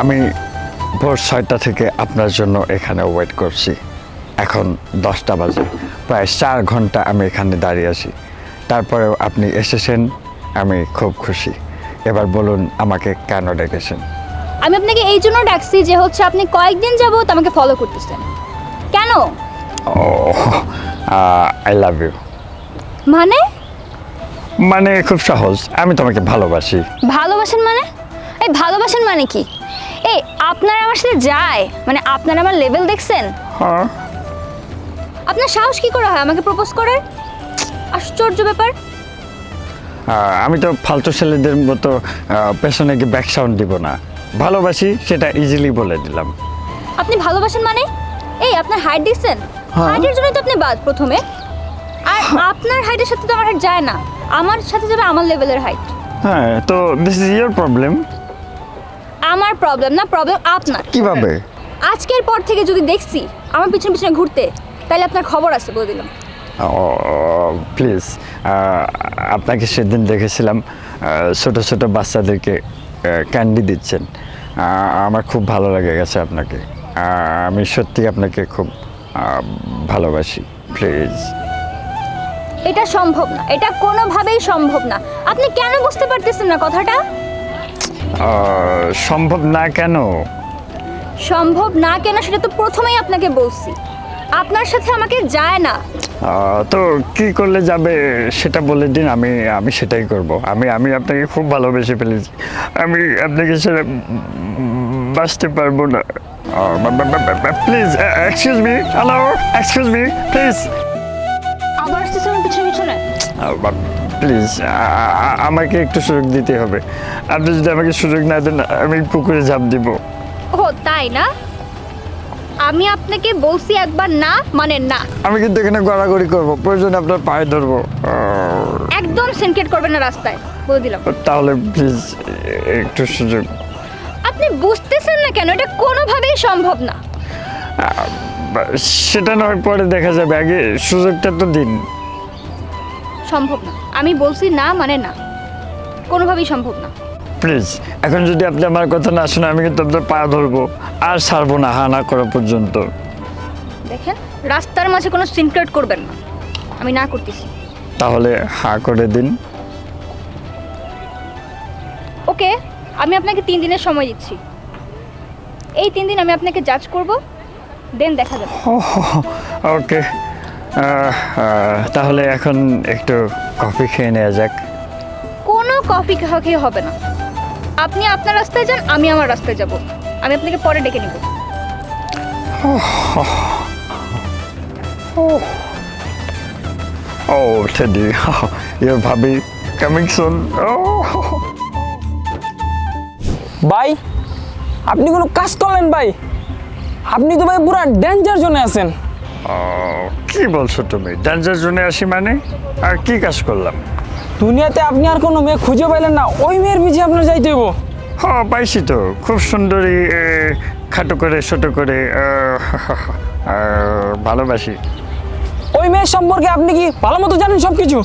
আমি ভোর 6টা থেকে আপনার জন্য এখানে ওয়েট করছি। এখন 10টা বাজে, প্রায় 4 ঘন্টা আমি এখানে দাঁড়িয়ে আছি। তারপরেও আপনি এসেছেন, আমি খুব খুশি। এবার বলুন আমাকে কেন ডেকেছেন? আমি আপনাকে এই জন্য ডাকছি যে হচ্ছে আপনি কয়েকদিন যাবত আমাকে ফলো করতেছেন কেন? ও আই লাভ ইউ। মানে? মানে খুব সহজ, আমি তোমাকে ভালোবাসি। ভালোবাসেন মানে? এই ভালোবাসেন মানে কি? এই আপনার আমার সাথে যায় মানে আপনার আমার লেভেল দেখছেন? হ্যাঁ। আপনার সাহস কি করে হয় আমাকে প্রপোজ করার? আশ্চর্য ব্যাপার। আমি তো ফালতু ছেলেদের মতো পেছনে গিয়ে ব্যাক সাউন্ড দিব না। ভালোবাসি সেটা ইজিলি বলে দিলাম। আপনি ভালোবাসেন মানে? এই আপনার হাইট দেখছেন? হ্যাঁ। হাইটের জন্যই তো আপনি বাদ প্রথমে। আর আপনার হাইটের সাথে তো আমার হাইট যায় না, আমার সাথে যাবে আমার লেভেলের হাইট। হ্যাঁ, তো দিস ইজ ইয়োর প্রবলেম। আমার প্রবলেম না, প্রবলেম আপনার। কিভাবে? আজকের পর থেকে যদি দেখছি আমার পিছনে পিছনে ঘুরতে, তাহলে আপনার খবর আছে বলে দিলাম। প্লিজ, আপনাকে সেদিন দেখেছিলাম ছোট ছোট বাচ্চাদেরকে ক্যান্ডি দিচ্ছেন। আমার খুব ভালো লেগে গেছে আপনাকে। আমি সত্যি আপনাকে খুব ভালোবাসি। প্লিজ। এটা সম্ভব না, এটা কোনোভাবেই সম্ভব না। আপনি কেন বুঝতে পারতেছেন না কথাটা? সম্ভব না কেন? সম্ভব না কেন সেটা তো প্রথমেই আপনাকে বলছি। আপনার সাথে আমাকে যায় না। তো কি করলে যাবে সেটা বলে দিন, আমি সেটাই করব। আমি আপনাকে খুব ভালোবেসে ফেলেছি। আমি আপনাকে ছেড়ে বাঁচতে পারবো না। Please excuse me. Hello, excuse me please. আবার আসতেছে আমার পিছনে পিছনে। প্লিজ আমাকে একটু সুযোগ দিতে হবে। আপনি যদি আমাকে সুযোগ না দেন আমি পুকুরে ঝাঁপ দিব। ও তাই না? আমি আপনাকে বলছি একবার না মানে না। আমি কিন্তু এখানে গড়াগড়ি করবো, প্রয়োজনে আপনার পায়ে ধরবো। একদম সিনক্রেট করবেন না রাস্তায়, বলে দিলাম। তাহলে প্লিজ একটু সুযোগ। আপনি বুঝতেছেন না কেন? এটা কোনোভাবেই সম্ভব না। সেটা নয় পরে দেখা যাবে, আগে সুযোগটা তো দিন। সম্ভব না, আমি বলছি না মানে না, কোনোভাবেই সম্ভব না। প্লিজ, এখন যদি আপনি আমার কথা না শুনে আমি কিন্তু আপনার পা ধরবো আর ছাড়বো না, হা না করা পর্যন্ত। দেখেন, রাস্তার মাঝে কোনো সিনক্রেট করবেন না, আমি না করতেছি। তাহলে হা করে দিন। ওকে, আমি আপনাকে 3 দিনের সময় দিচ্ছি। এই 3 দিন আমি আপনাকে জাজ করব, দেন দেখা যাবে। ওকে, তাহলে এখন একটু কফি খেয়ে নেওয়া যাক। কোনো কফি খেয়ে হবে না। আপনি আপনার রাস্তায় যান, আমি আমার রাস্তায় যাব। আমি আপনাকে পরে ডেকে নিব। Oh, Teddy, your ভাবি coming soon. ভাই, আপনি কোনো কাজ করলেন ভাই? আপনি তো ভাই পুরা ডেঞ্জার জোনে আছেন। কি বলছো তুমি? ডেঞ্জার জোনে আসি মানে? আর কি কাজ করলাম? দুনিয়াতে আপনি আর কোনো মেয়ে খুঁজে পাইলেন না, ওই মেয়ের পিছে আপনার যাইতে হইব। হ্যাঁ পাইছি তো, খুব সুন্দরী, খাটো করে ছোট করে ভালোবাসি। ওই মেয়ের সম্পর্কে আপনি কি ভালো মতো জানেন সব কিছু?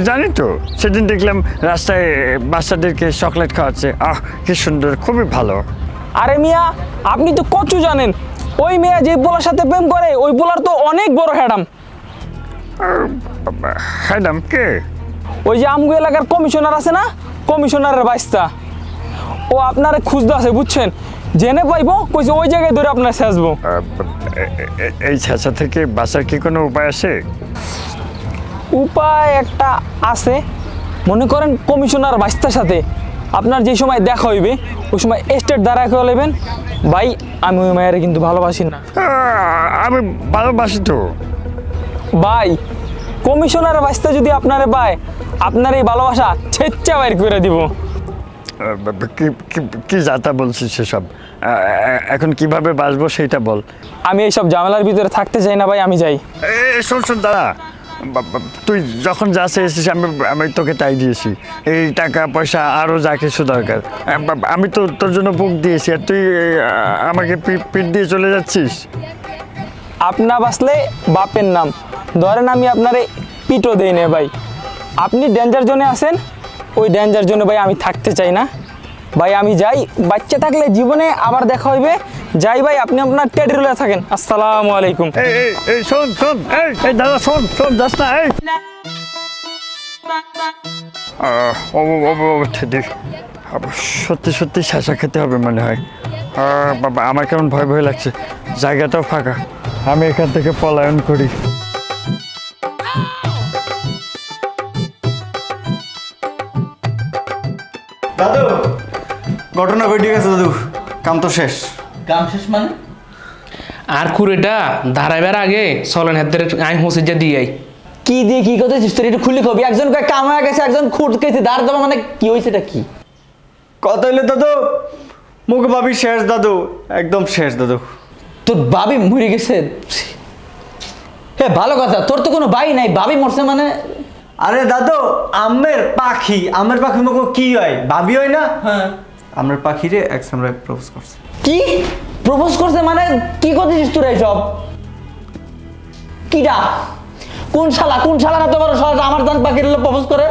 জানি তো, সেদিন দেখলাম রাস্তায় বাচ্চাদেরকে চকলেট খাওয়াচ্ছে। কি সুন্দর, খুবই ভালো। আরে মিয়া, আপনি তো কচু জানেন। ওই মেয়ে যে পোলার সাথে প্রেম করে, ওই পোলার তো অনেক বড় হ্যাডাম। হ্যাডাম কে? ওই যে আমগো এলাকার কমিশনার আছে না, কমিশনারের বাইস্তা। ও আপনারে খুঁজতে আছে, বুঝছেন? জেনে পাইবো কইছে ওই জায়গায় ধরে আপনার শেষবো। এই ছেঁচা থেকে বাঁচার কি কোনো উপায় আছে? উপায় একটা আছে। মনে করেন কমিশনার বাইস্তার সাথে আপনার যে সময় দেখা হইবে ওই সময় স্টেট দ্বারা করে নেবেন, ভাই আমি ওই মায়ের কিন্তু ভালোবাসি না। আমি ভালোবাসি তো ভাই, কমিশনার বাইস্তা যদি আপনারে পায়, আপনার এই ভালোবাসা ছেচ্চা বাইর করে দিব। কি যাতা বলছিস সেসব? এখন কিভাবে বাঁচবো সেইটা বল। আমি এইসব ঝামেলার ভিতরে থাকতে চাই না ভাই, আমি যাই। শোন দাদা, তুই যখন যা চেয়েছিস আমি তোকে তাই দিয়েছি। এই টাকা পয়সা আরও যা কিছু দরকার আমি তো তোর জন্য বুক দিয়েছি, আর তুই আমাকে পিঠ দিয়ে চলে যাচ্ছিস। আপনা বাঁচলে বাপের নাম, ধরেন আমি আপনারে পিঠও দেই না ভাই। আপনি ডেঞ্জার জোনে আছেন, ওই ডেঞ্জার জোনে ভাই আমি থাকতে চাই না। ভাই আমি যাই, বাচ্চা থাকলে জীবনে আবার দেখা হইবে। যাই ভাই, আপনি আপনার টেডি রুলে থাকেন। আসসালামু আলাইকুম। এই শোন শোন, এই দাদা শোন শোন, যাস না। এই ঠিক, সত্যি সত্যি শাসা খেতে হবে মনে হয়। বাবা আমার কেমন ভয় ভয় লাগছে, জায়গাটাও ফাঁকা, আমি এখান থেকে পলায়ন করি। দাদু, ঘটনা ঘটে গেছে দাদু, কাম তো শেষ। কাম শেষ মানে? আর কুড়েটা দাঁড়াইবার আগে চলেন হাতের আই হোসে যা দিয়ে আই। কি দিয়ে কি করতেছিস তোর একটু খুলে কবি। একজন কয় কাম হয়ে গেছে, একজন খুঁট গেছে, দাঁড় দেওয়া মানে কি হয়েছে এটা কি? কথা হইলে দাদু, মুখ ভাবি শেষ দাদু, একদম শেষ দাদু। তোর বাবি মরে গেছে? হে ভালো কথা, তোর তো কোনো ভাই নাই, বাবি মরছে মানে? আরে দাদু, আমের পাখি মুখ কি হয়, ভাবি হয় না? হ্যাঁ। আমের পাখি রে এক সামনে প্রপোজ করছে। কি প্রপোজ করছে মানে? কি করতেছিস তোরা এসব? কিডা? কোন শালা না তোমার শালা আমার জান পাখির প্রপোজ করে?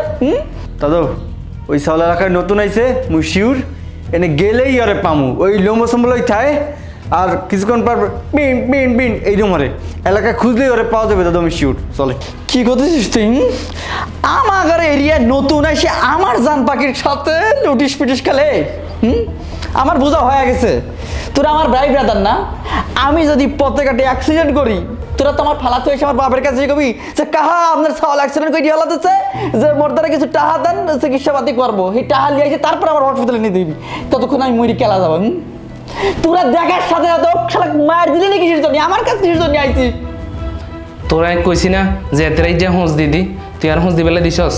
দাদু, ওই সাউল এলাকায় নতুন আইছে, মুই শিউর এনে গেলেই আরে পামু, ওই লোমসমলই থায় আর কিছুক্ষণ পর বিন বিন বিন এই রুমারে এলাকায় খুঁজলেই ওরে পাওয়া যাবে দাদু, আমি শিউর। চলে। কি করতেছিস তুই? আমার এরিয়ায় নতুন এসে আমার জান পাখির সাথে লুটিস পিটিস খেলে? আমার বোঝা হয়ে গেছে তোরা আমার ভাই ব্রাদার না। আমি যদি পথে ঘাটে অ্যাক্সিডেন্ট করি, তোরা তো আমার ফালাতে এসে আমার বাবার কাছে কবি যে কাহা আপনার ছাওয়াল অ্যাক্সিডেন্ট করে হালাতেছে, যে মোর দ্বারা কিছু টাহা দেন, চিকিৎসাপাতি করবো। সেই টাহা নিয়ে এসে তারপর আমার হসপিটালে নিয়ে দিবি, ততক্ষণ আমি মরি কেলা যাবো। তোরা দেখার সাথে সাথে মায়ের দিলি নাকি কিসের জন্য আমার কাছে কিসের জন্য আইছিস? তোরা কইছি না যে এতেরাই যে হোঁস দিদি, তুই আর হোঁস দিবেলা দিছস।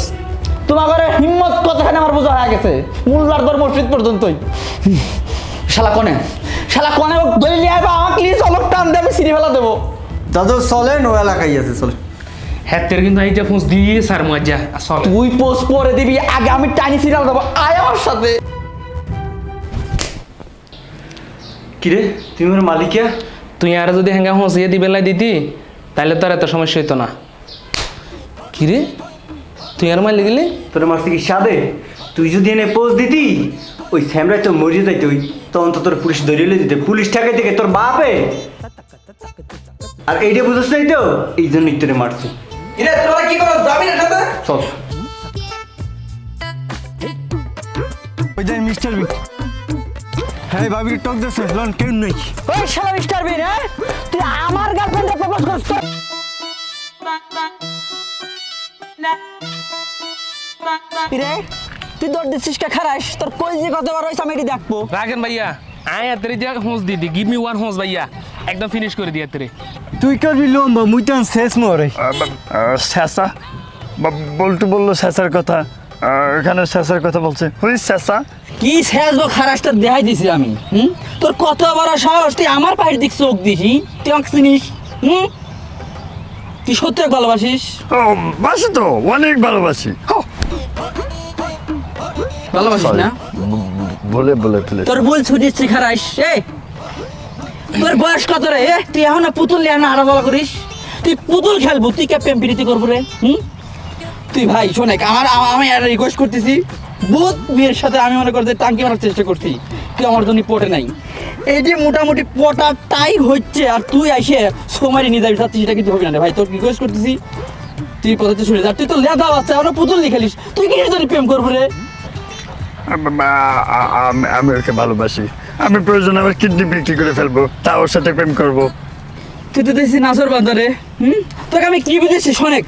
তোমার ঘরে হিম্মত কতখানি আমার বোঝা হয়ে গেছে, মুল্লার দর মসজিদ পর্যন্তই। শালা কনে দলি নিয়ে আইবা, আমাকে নিয়ে চলক টান দেবে, সিঁড়ি ফেলা দেবো। দাদু চলেন, ও এলাকায় আছে, চলে। হাতের কিন্তু এই যে হোঁস দিয়ে সার মজা আসল। তুই পোস্ট করে দিবি, আগে আমি টানি সিরিয়াল দেবো, আয় আমার সাথে। কিরে তুমি ওর মালিকিয়া? তুই আর যদি হ্যাঙ্গা হোঁস দিয়ে দিবেলা দিতি তাহলে তোর এত সমস্যা হইতো না। কিরে তুই আর মারলি গেলি? তোর মারছি কি সাদে? তুই যদি এনে পোজ দিতি, ওই স্যামরাই তো মরে যাইতে, ওই তখন তো তোর পুলিশ ধরিয়ে দিতে, পুলিশ ঠেকে থেকে তোর বাপে। আর এইটা বুঝছ নাই তো, এই জন্যই তোরে মারছি। কি করো যাবি না সাথে? চল। ওই যাই মিস্টার বি, হ্যাঁ ভাবির টক দেছে লন কেউ নেই। ওই শালা মিস্টার বিন, তুই আমার গার্লফ্রেন্ডে প্রপোজ করছিস? রে তুই দৌড় দিচ্ছিস কে খারাস? তোর কই যে কতবার হয়েছে আমি এটি দেখবো। রাখেন ভাইয়া, আয় হাতের যে হোঁস দিদি, গিভ মি ওয়ান হোঁস ভাইয়া, একদম ফিনিশ করে দিয়ে হাতেরে। তুই করবি লম্বা, মুই তো শেষ মরে। স্যাসা, বল্টু বললো স্যাসার কথা, এখানে স্যাসার কথা বলছে। হুই স্যাসা? কি শেষ খারাসটা দেখাই দিছি আমি। তোর কত বড় সাহস, তুই আমার পায়ের দিক চোখ দিছি, তুই আমাকে চিনিস? তুই সত্যি ভালোবাসিস? ও বাসি তো, অনেক ভালোবাসি। ভালোবাসিস না? বলে ফেলেছি। তোর বল ছুটিস খারাস। তোর বয়স কত রে? তুই এখন পুতুল নিয়ে না হারাধলা করিস? তুই পুতুল খেলবো, তুই কে প্রেম প্রীতি করবো রে? তুই ভাই শোনে, আমি আর রিকোয়েস্ট করতেছি, বহুত মেয়ের সাথে আমি মনে করতে টাঙ্কি মারার চেষ্টা করছি, তুই আমার জন্য পটে নাই। এই যে মোটামুটি পটাটাই হচ্ছে, আর তুই এসে সোমারি নিয়ে যাবি চাচ্ছিস, সেটা কিন্তু হবে না রে ভাই। তোর রিকোয়েস্ট করতেছি, তুই পথে সরে যা। তুই তো লেদা বাচ্চা, আমরা পুতুল নিয়ে খেলিস, তুই কিসের জন্য প্রেম করবো রে? আমি ওকে ভালোবাসি, আমি প্রয়োজন আমার কিডনি বিক্রি করে ফেলবো, তা ওর সাথে প্রেম করবো। তুই তো দেখছি নাচর বান্দারে। তোকে আমি কি বুঝেছি শোনেক,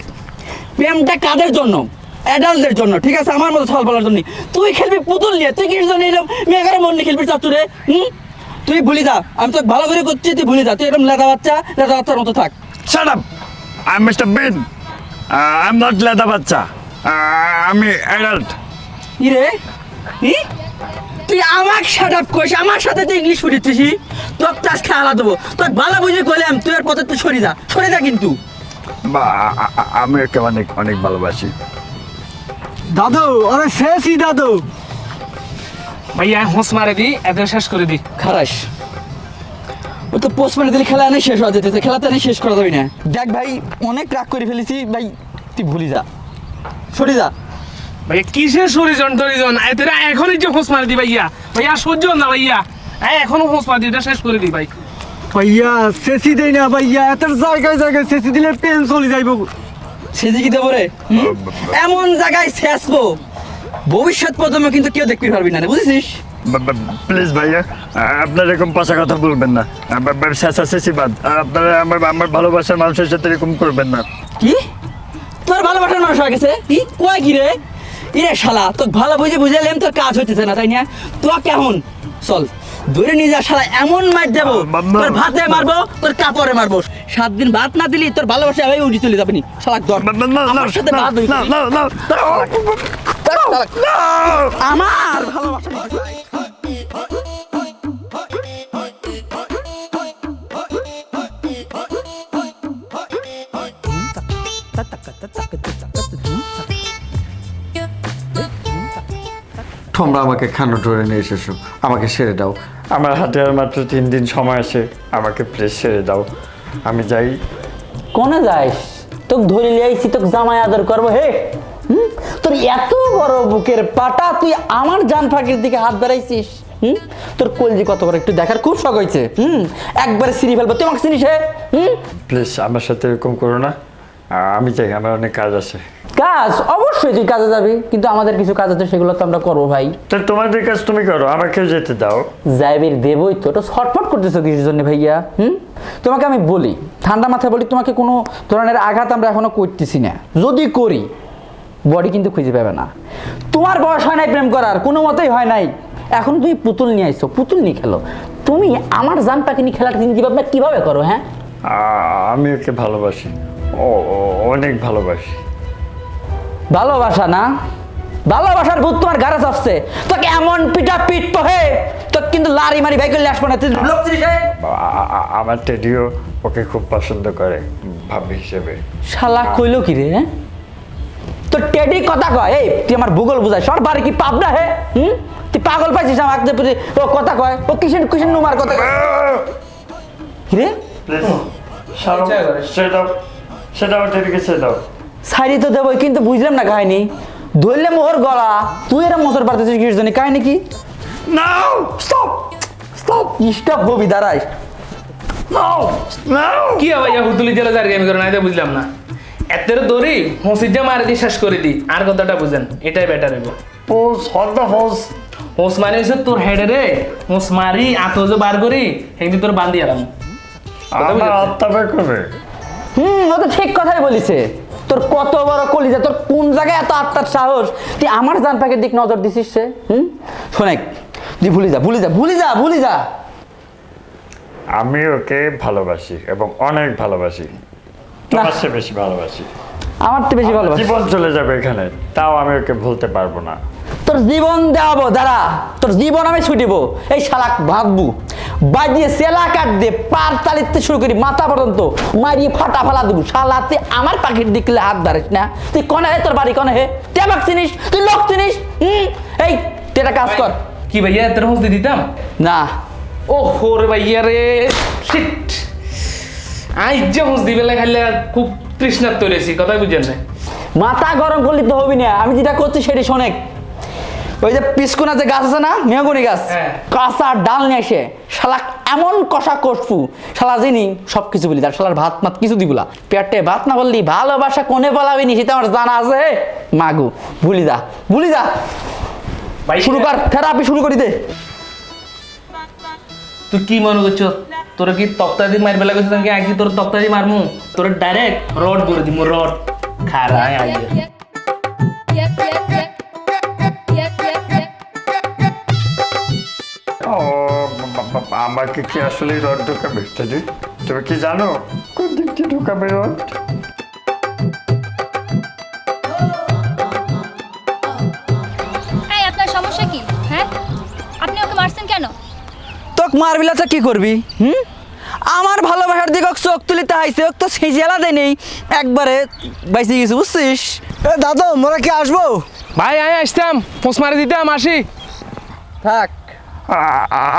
প্রেমটা কাদের জন্য? অ্যাডাল্টদের জন্য, ঠিক আছে? আমার মতো ছল বলার জন্য। তুই খেলবি পুতুল নিয়ে, তুই কিসের জন্য এরকম মেয়েকারে মন নিয়ে খেলবি চাচ্ছু রে? তুই ভুলি যা, আমি তোকে ভালো করে করছি, তুই ভুলি যা। তুই এরকম লেদা বাচ্চার মতো থাক। Shut up! I'm Mr. Bean. I'm not লেদা বাচ্চা, আমি অ্যাডাল্ট। রে তুই আমাকে শাট আপ করিস, আমার সাথে তুই ইংলিশ পড়িতেছিস, তোর চাষ খেলা দেবো। তোর ভালো বুঝে করলাম, তুই আর পথে তুই সরে যা কিন্তু। আমি ওকে অনেক অনেক ভালোবাসি। দাদু আরে শেষই দাদু। ভাইয়া হোঁস মারে দি, এদের শেষ করে দি। খারাস ও তো পোস্ট মানে দিলে খেলা এনে শেষ হয়ে যেতেছে, খেলা তো এনে শেষ করা যাবে না। দেখ ভাই, অনেক রাগ করে ফেলেছি ভাই, তুই ভুলি যা, সরে যা। ভাইয়া কিসের সরিজন টরিজন, এদের এখনই যে হোঁস মারে দি ভাইয়া, ভাইয়া সহ্য না ভাইয়া এখনো হোস পার্টিটা শেষ করে দিই ভাই ভাইয়া সেসি দেই না ভাইয়া এত জায়গায় জায়গায় সেসি দিলে পেন চলে যাইব। সেজি কি দেবো রে এমন জায়গায় শেষবো ভবিষ্যৎ প্রজন্ম কিন্তু কেউ দেখতে পারবি না রে, বুঝেছিস? প্লিজ ভাইয়া আপনার এরকম পচা কথা বলবেন না। শেষি বাদ, আপনারা আমার ভালোবাসার মানুষের সাথে এরকম করবেন না। কি তোর ভালোবাসার মানুষ হয়ে গেছে? কি কয় কি রে? ইরে শালা তোর ভালো বুঝে বুঝাইলাম, তোর কাজ হইতেছে না তাই না? তো কেমন চল ধরে নিয়ে যা শালা, এমন মার দেবো তোর ভাতে মারবো, তোর কাপড়ে মারবো। 7 দিন ভাত না দিলি তোর ভালোবাসা এভাবে উঠে চলে যাবে নি শালা। ধর আমার সাথে ভাত হইছে। আমার ভালোবাসা তোমরা আমাকে কেন ধরে নিয়ে এসেছো? আমাকে ছেড়ে দাও। আমার হাতে আর মাত্র 3 দিন সময় আছে, আমাকে প্লিজ ছেড়ে দাও, আমি যাই। কোনে যাইস? তোকে ধরে লিয়ে আইছি, তোকে জামাই আদর করবো হে? তোর এত বড় বুকের পাটা, তুই আমার জান ফাঁকির দিকে হাত ধরাইছিস। তোর কলজি কত বড় একটু দেখার খুব শখ হয়েছে। একবারে সিঁড়ি ফেলবো, তুই আমাকে চিনিস হে? প্লিজ আমার সাথে এরকম করো না, আমি যাই, আমার অনেক কাজ আছে। কাজ অবশ্যই তুই কাজে যাবি, কিন্তু আমাদের কিছু কাজ আছে, সেগুলো তো আমরা করবো ভাই। তো তোমাদের কাজ তুমি করো, আমাকে যেতে দাও। যাইবির দেবই তো, তো ছটফট করতেছো কিছুর জন্য ভাইয়া? তোমাকে আমি বলি, ঠান্ডা মাথায় বলি, তোমাকে কোনো ধরনের আঘাত আমরা এখনো করতেছি না। যদি করি বডি কিন্তু খুঁজে পাবে না। তোমার বয়স হয় নাই প্রেম করার, কোনো মতেই হয় নাই। এখন তুমি পুতুল নিয়ে আইছো, পুতুল নিয়ে খেলো। তুমি আমার জান পাখি নিয়ে খেলার চিন্তা ভাবনা কিভাবে করো? হ্যাঁ আমি ওকে ভালোবাসি, অনেক ভালোবাসি। ভালোবাসা না, ভালোবাসার ভূত তোমার ঘরে চাপছে। তোকে এমন পিটা পিট তো হে, তোকে কিন্তু লারি মারি ভাই করলে আসবো না। তুই লোক চিনিস হে? আমার টেডিও ওকে খুব পছন্দ করে ভাবি হিসেবে। শালা কইলো কি রে? তোর টেডি কথা কয়, এই তুই আমার ভূগোল বুঝাই, সর বাড়ি কি পাবনা হে? তুই পাগল পাইছিস আমাকে? ও কথা কয়, ও কিসেন কিসেন নুমার কথা কয়। কি রে? সেটা আমার টেডিকে ছেড়ে দাও। সাইডি তো দেবই, কিন্তু বুঝলাম না কাহিনী। ধরলে মোহর গলা, তুই এরা মোসর পারতেছিস কিসের জন্য? কাহিনী কি? নাও স্টপ স্টপ স্টপ হবি, দাঁড়াই। নাও নাও। কি ভাইয়া হুতুলি জেলা যার গেম করে নাই তো বুঝলাম না। এতের দড়ি হোসিটা মারি দিয়ে শেষ করে দিই, আর কথাটা বুঝেন, এটাই বেটার হইব। পোজ হট দ্য পোজ। হোস মারি হয়েছে তোর হেডে রে, হোস মারি আতজ বার করি হেঁদি তোর বান্ধি আরাম। আমার আত্মা বের করবে। ও তো ঠিক কথাই বলিছে। তোর কত বড় কলিজা, তোর কোন জায়গায় এত আত্মার সাহস? তুই আমার জান পাখির দিক নজর দিছিস সে? শোনেক, তুই ভুলে যা, ভুলে যা, ভুলে যা, ভুলে যা। আমি ওকে ভালোবাসি এবং অনেক ভালোবাসি, তোমার চেয়ে বেশি ভালোবাসি। আমার তো বেশি ভালোবাসি। জীবন চলে যাবে এখানে, তাও আমি ওকে ভুলতে পারবো না। তোর জীবন দেওয়াবো, দাঁড়া, তোর জীবন আমি ছুটিব। এই শালাক ভাগবু বাজিয়ে সেলা কাট দিয়ে পার তালিতে শুরু করি মাথা পর্যন্ত মারিয়ে ফাটা ফালা দেবো। শালা তুই আমার পাখির দিকলে হাত ধরিস না। তুই কনে হে? তোর বাড়ি কনে হে? তুই আমাকে চিনিস? তুই লোক চিনিস? এই তুই একটা কাজ কর। কি ভাইয়া এতের হোস দিয়ে দিতাম না, ও রে ভাইয়া রে, শিট। আই যে হোস দিবে খাইলে খুব তৃষ্ণার্ত রয়েছি, কথাই বুঝেন না। মাথা গরম করলে তো হবি না। আমি যেটা করছি সেটি শোনেক, ওই যে পিসকুনা যে গাছ আছে না, মেহগনি গাছ, হ্যাঁ। কাঁচা ডাল নিয়ে এসে শালা এমন কষা কষফু, শালা যিনি সব কিছু বলি, তার শালার ভাত মাত কিছু দিবলা। পেটে ভাত না বললি ভালোবাসা কোনে বলাবি নি, সেটা আমার জানা আছে। মাগু ভুলি যা, ভুলি যা। ভাই শুরু কর, থেরাপি শুরু করি দে। তুই কি মনে করছো? তোর কি তক্তা দিয়ে মার বেলা করছিস নাকি? আগে তোর তক্তা দিয়ে মারমু, তোর ডাইরেক্ট রড করে দিব, রড খারাই আগে। ও আমাকে কি আসলে রড ঢোকাবে টেডি? তুমি কি জানো কোন দিক দিয়ে ঢোকাবে রড? এই আপনার সমস্যা কি? হ্যাঁ, আপনি ওকে মারছেন কেন? তোক মারবিলাটা কি করবি? আমার ভালোবাসার দিকে চোখ তুলিতে হাইছে, ওক তো সেই জেলা দেয় নেই, একবারে বাইসে গেছে, বুঝছিস? এ দাদা মোরা কি আসবো? ভাই আমি আসতাম, পোষ মারি দিতাম, আসি। থাক।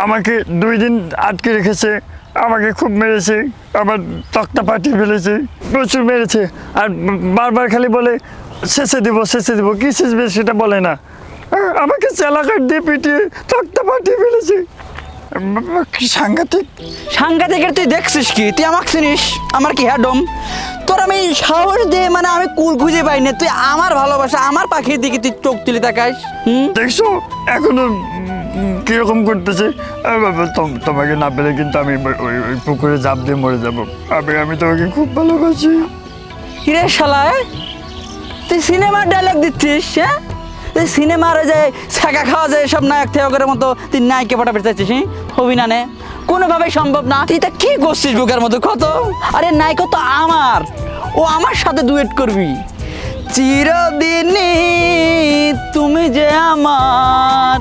আমাকে 2 দিন আটকে রেখেছে, আমাকে খুব মেরেছে, আমার তক্তা পাঠিয়ে ফেলেছে, প্রচুর মেরেছে। আর বারবার খালি বলে শেষে দিব, শেষে দিব। কি শেষবে সেটা বলে না। আমাকে চালাকার দিয়ে পিটিয়ে তক্তা পাঠিয়ে ফেলেছে। কি সাংঘাতিক। সাংঘাতিকের তুই দেখছিস কি? তুই আমাকে চিনিস? আমার কি হ্যাডম? তোর আমি সাহস দিয়ে মানে আমি কুল খুঁজে পাই না, তুই আমার ভালোবাসা আমার পাখির দিকে তুই চোখ তুলে তাকাস। দেখছো এখনো কিরকম করতেছে। বাবা, তোমাকে না পেলে কিন্তু আমি ওই পুকুরে ঝাঁপ দিয়ে মরে যাবো। আমি তোমাকে খুব ভালোবাসি। কিরে শালা, তুই সিনেমার ডায়লগ দিচ্ছিস? হ্যাঁ, তুই সিনেমার যে ছাকা খাওয়া যায় সব নায়ক থেকের মতো তুই নায়িকা পাঠাতে চাইছিস? হবি না নে, কোনোভাবেই সম্ভব না। তুই তা কি করছিস বুকের মতো কত? আরে নায়িকা তো আমার, ও আমার সাথে ডুয়েট করবি। চিরদিনই তুমি যে আমার,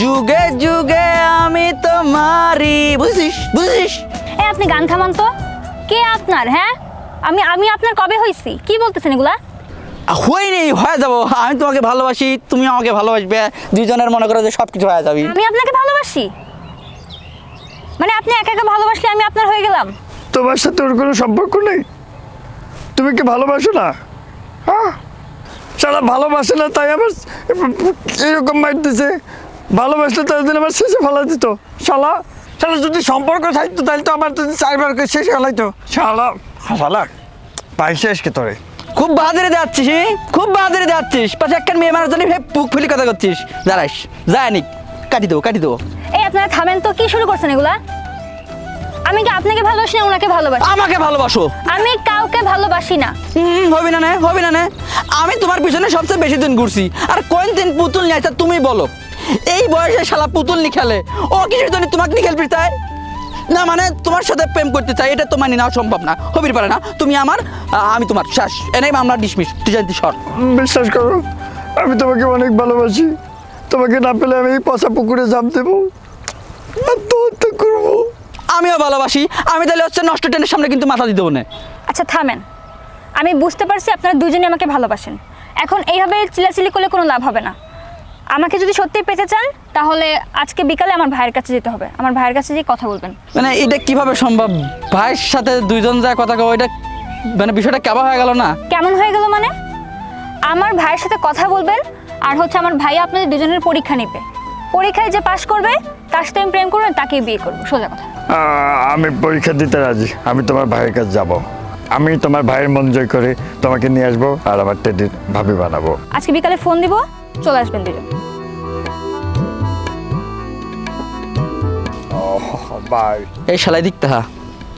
যুগে যুগে আমি তোমারই। বুঝছিস বুঝছিস? এই আপনি গান থামান তো। কে আপনার? হ্যাঁ, আমি আপনার কবে হইছি? কি বলতেছেন এগুলা? হয়নি, হয়ে যাবো। আমি তোমাকে ভালোবাসি, তুমি আমাকে ভালোবাসবে, দুইজনের মনে করো যে সব কিছু হয়ে যাবি। আমি আপনাকে ভালোবাসি মানে আপনি একা একা ভালোবাসলে আমি আপনার হয়ে গেলাম? তোমার সাথে ওর কোনো সম্পর্ক নেই? তুমি কি ভালোবাসো না? হ্যাঁ, সারা ভালোবাসে না তাই আবার এরকম মারতেছে। ভালোবাসলে তার দিন আবার শেষে ফেলা দিত। শালা শালা যদি সম্পর্ক থাকতো তাহলে তো আমার তো 4 বার করে শেষে ফেলাইতো। শালা শালা পাই শেষ কে তোরে। খুব বাহাদুরি যাচ্ছিস, খুব বাহাদুরি যাচ্ছিস। পাশে একটা মেয়ে মারার জন্য বুক ফুলি কথা করছিস। দাঁড়াস, যায়নি, কাটি দেবো কাটি দেবো। এই আপনারা থামেন তো। কি শুরু করছেন এগুলা? আমি কি আপনাকে ভালোবাসি না ওনাকে ভালোবাসি? আমাকে ভালোবাসো। আমি কাউকে ভালোবাসি না। হবি না নে, হবি না নে। আমি তোমার পিছনে সবচেয়ে বেশি দিন ঘুরছি, আর কোন দিন পুতুল নিয়ে আসা তুমি বলো? এই বয়সে শালা পুতুল নি খেলে, ও কিসের জন্য তোমাকে নিয়ে খেলবি তাই না? মানে তোমার সাথে প্রেম করতে চাই, এটা তো মানি নেওয়া সম্ভব না, হবির পারে না। তুমি আমার, আমি তোমার, শেষ। এনেই আমরা ডিসমিস, তুই জানতি সর। বিশ্বাস করো, আমি তোমাকে অনেক ভালোবাসি। তোমাকে না পেলে আমি এই পচা পুকুরে ঝাঁপ দেবো, আত্মহত্যা করবো। আমিও ভালোবাসি। আমি তাহলে হচ্ছে নষ্ট ট্রেনের সামনে কিন্তু মাথা দিতে না। আচ্ছা থামেন। আমি বুঝতে পারছি আপনারা দুজনে আমাকে ভালোবাসেন। এখন এইভাবে চিলাচিলি করলে কোনো লাভ হবে না। আমাকে যদি সত্যিই পেতে চান তাহলে আজকে বিকালে আমার ভাইয়ের কাছে যেতে হবে। আমার ভাইয়ের কাছে যেয়ে কথা বলবেন। মানে এটা কিভাবে সম্ভব? ভাইয়ের সাথে দুইজন যায় কথা কও, এটা মানে বিষয়টা কেমন হয়ে গেল না? কেমন হয়ে গেল মানে? আমার ভাইয়ের সাথে কথা বলবেন, আর হচ্ছে আমার ভাই আপনাদের দুজনের পরীক্ষা নেবে। পরীক্ষায় যে পাশ করবে তার সাথে আমি প্রেম করবো, তাকেই বিয়ে করবো। সোজা কথা। আমি পরীক্ষা দিতে রাজি। আমি তোমার ভাইয়ের কাছে যাব। আমি তোমার ভাইয়ের মন জয় করে তোমাকে নিয়ে আসবো, আর আমার টেডির ভাবি বানাবো। আজকে বিকালে ফোন দিব, চলে আসবেন দুজন। বাই। এই শালাই দিকতে হা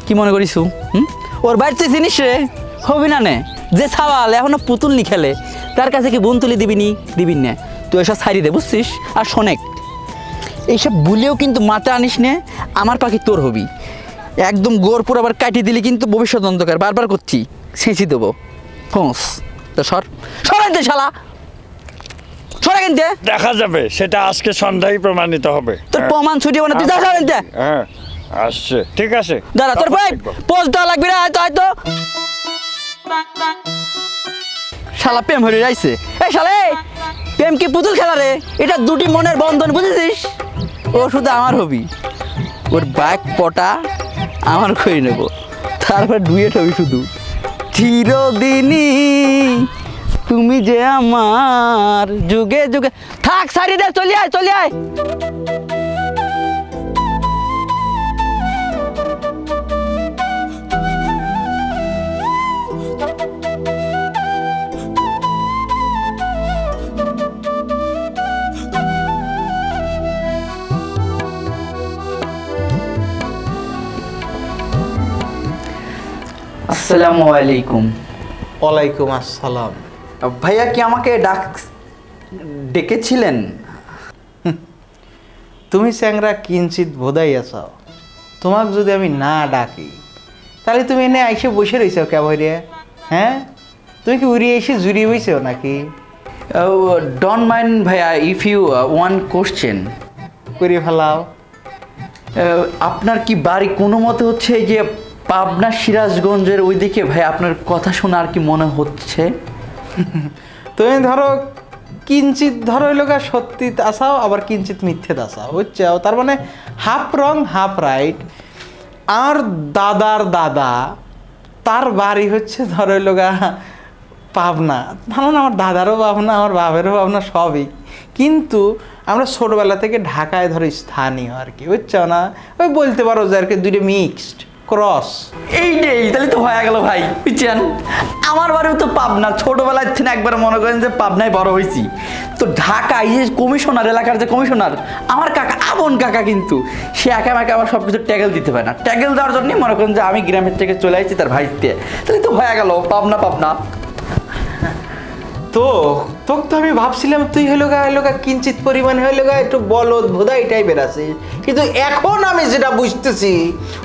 কি মনে করিস? ওর বাড়িতে জিনিস রে, হবি না নে। যে সাওয়াল এখনো পুতুল নি খেলে, তার কাছে কি বোন তুলি দিবি না? তুই এসব ছাড়ি দে, বুঝছিস? আর শোনেক, এইসব ভুলেও কিন্তু মাথা আনিস নে, আমার পাখি তোর হবি। একদম গোর পুরো আবার কাটিয়ে দিলি কিন্তু ভবিষ্যৎ অন্ধকার। বারবার করছি, ছেঁচি দেবো। হোস তো সর, সরাইতে শালা, সরা কিনতে। দেখা যাবে, সেটা আজকে সন্ধ্যায় প্রমাণিত হবে। তোর প্রমাণ ছুটিয়ে না, তুই যা সরাইতে। হ্যাঁ আসছে, ঠিক আছে। দাঁড়া, তোর ভাই পোস্ট দেওয়া লাগবে না, হয়তো শালা প্রেম হয়ে যাইছে। এই শালে, প্রেম কি পুতুল খেলা রে? এটা দুটি মনের বন্ধন, বুঝেছিস? ও শুধু আমার হবি, ওর ব্যাক পটা আমার করে নেব, তারপর ডুয়েট হবি শুধু। চিরদিনই তুমি যে আমার, যুগে যুগে। থাক, সারি দে, চলে আয় চলে আয়। আসসালামু আলাইকুম। ওয়ালাইকুম আসসালাম। ভাইয়া কি আমাকে ডেকেছিলেন? তুমি চ্যাংরা কিঞ্চিত বোধাই আছো। তোমাক যদি আমি না ডাকি তাহলে তুমি এনে আইসে বসে রয়েছো কেবরে? হ্যাঁ, তুমি কি উড়িয়ে এসে জুড়িয়ে বইছো নাকি? ডোন্ট মাইন্ড ভাইয়া, ইফ ইউ ওয়ান কোশ্চেন। করে ফেলাও। আপনার কি বাড়ি কোনো মতে হচ্ছে এই যে পাবনা সিরাজগঞ্জের ওইদিকে? ভাই আপনার কথা শোনা আর কি মনে হচ্ছে। তুমি ধরো কিঞ্চিত ধরো লোকা সত্যি আসাও, আবার কিঞ্চিত মিথ্যে আসাও, বুঝছো? তার মানে হাফ রং হাফ রাইট। আর দাদার দাদা, তার বাড়ি হচ্ছে ধরো লোকা পাবনা, ভালো না, আমার দাদারও পাবনা, আমার বাবারও পাবনা, সবই। কিন্তু আমরা ছোটবেলা থেকে ঢাকায় ধরো স্থানীয় আর কি, বুঝছো না? ওই বলতে পারো যে আর কি দুইটা মিক্সড ক্রস। এইটাই তাহলে তো হয়ে গেল ভাই, বুঝছেন? আমার বাড়িও তো পাবনা, ছোটবেলার থেকে একবার মনে করেন যে পাবনায় বড় হয়েছি। তো ঢাকায় যে কমিশনার, এলাকার যে কমিশনার, আমার কাকা, আপন কাকা, কিন্তু সে একা একা আমার সব কিছু ট্যাগেল দিতে পারে না। ট্যাগেল দেওয়ার জন্যই মনে করেন যে আমি গ্রামের থেকে চলে আসছি তার ভাইতে। তাহলে তো হয়ে গেল পাবনা পাবনা। তো তোকে তো আমি ভাবছিলাম তুই হইলো গা কিঞ্চিত পরিমাণে হইলো গা একটু বলদ ভোদা এই টাইপের আছে, কিন্তু এখন আমি যেটা বুঝতেছি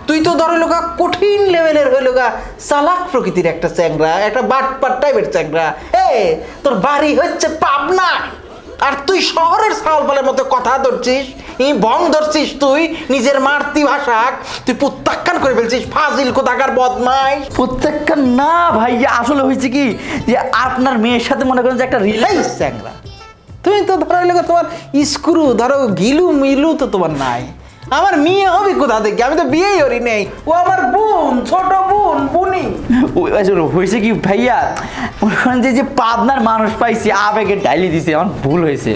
তুই তো ধর হইলো গা কঠিন লেভেলের হইলো গা চালাক প্রকৃতির একটা চ্যাংরা, একটা বাটপাট টাইপের চ্যাংরা। তোর বাড়ি হচ্ছে পাবনা, আর তুই শহরের ছাওয়ালপালের মতো কথা ধরছিস, বং ধরছিস, তুই নিজের মাতৃভাষা তুই প্রত্যাখ্যান করে ফেলছিস, ফাজিল কোথাকার বদমাইশ। প্রত্যেকটা না ভাইয়া, আসলে হয়েছে কি যে আপনার মেয়ের সাথে মনে করেন যে একটা রিলেশন। চ্যাংরা তুমি তো ধরো হইলো গা তোমার স্ক্রু ধরো গিলু মিলু তো তোমার নাই। আমার মেয়ে হবে কোথা থেকে? আমি তো বিয়েই করি নেই, ও আমার বোন, ছোট বোন, বুনি। হয়েছে কি ভাইয়া, মনে করেন যে পাবনার মানুষ পাইছি, আবেগে ডাইলি দিছে, আমার ভুল হয়েছে।